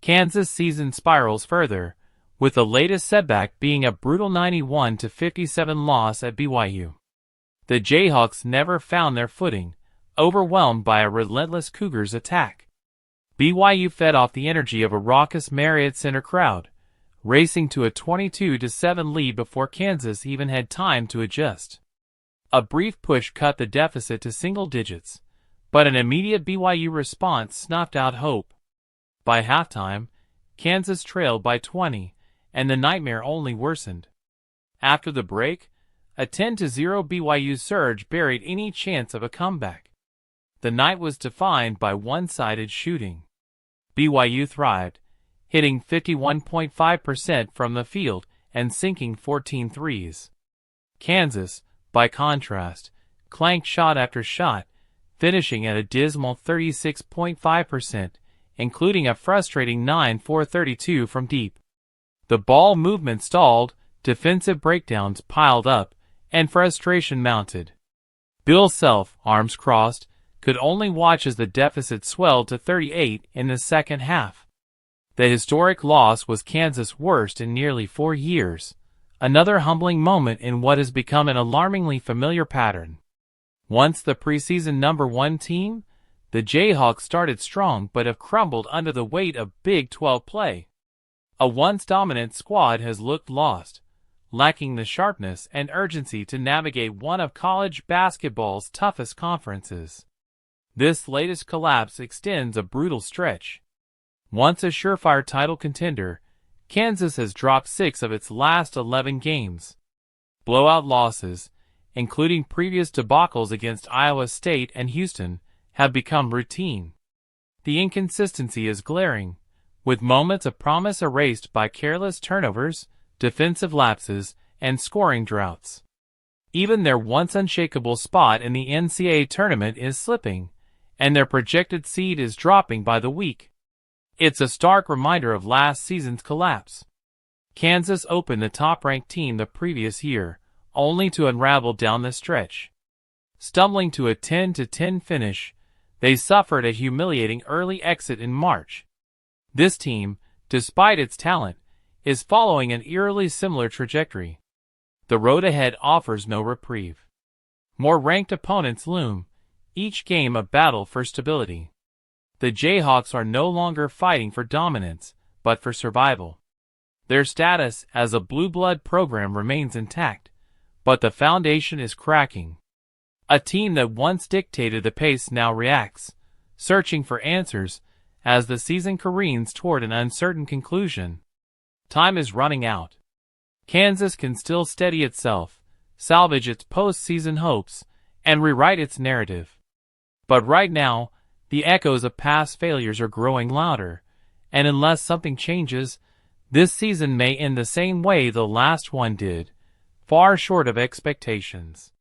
Kansas' season spirals further, with the latest setback being a brutal 91-57 loss at BYU. The Jayhawks never found their footing, overwhelmed by a relentless Cougars attack. BYU fed off the energy of a raucous Marriott Center crowd, racing to a 22-7 lead before Kansas even had time to adjust. A brief push cut the deficit to single digits, but an immediate BYU response snuffed out hope. By halftime, Kansas trailed by 20, and the nightmare only worsened. After the break, a 10-0 BYU surge buried any chance of a comeback. The night was defined by one-sided shooting. BYU thrived, hitting 51.5% from the field and sinking 14 threes. Kansas, by contrast, clanked shot after shot, finishing at a dismal 36.5%, including a frustrating 9 for 32 from deep. The ball movement stalled, defensive breakdowns piled up, and frustration mounted. Bill Self, arms crossed, could only watch as the deficit swelled to 38 in the second half. The historic loss was Kansas' worst in nearly 4 years, another humbling moment in what has become an alarmingly familiar pattern. Once the preseason #1 team, the Jayhawks started strong but have crumbled under the weight of Big 12 play. A once dominant squad has looked lost, lacking the sharpness and urgency to navigate one of college basketball's toughest conferences. This latest collapse extends a brutal stretch. Once a surefire title contender, Kansas has dropped 6 of its last 11 games. Blowout losses, including previous debacles against Iowa State and Houston, have become routine. The inconsistency is glaring, with moments of promise erased by careless turnovers, defensive lapses, and scoring droughts. Even their once unshakable spot in the NCAA Tournament is slipping, and their projected seed is dropping by the week. It's a stark reminder of last season's collapse. Kansas opened the top-ranked team the previous year, only to unravel down the stretch. Stumbling to a 10-10 finish, they suffered a humiliating early exit in March. This team, despite its talent, is following an eerily similar trajectory. The road ahead offers no reprieve. More ranked opponents loom, each game a battle for stability. The Jayhawks are no longer fighting for dominance, but for survival. Their status as a blue blood program remains intact, but the foundation is cracking. A team that once dictated the pace now reacts, searching for answers as the season careens toward an uncertain conclusion. Time is running out. Kansas can still steady itself, salvage its postseason hopes, and rewrite its narrative. But right now, the echoes of past failures are growing louder, and unless something changes, this season may end the same way the last one did, far short of expectations.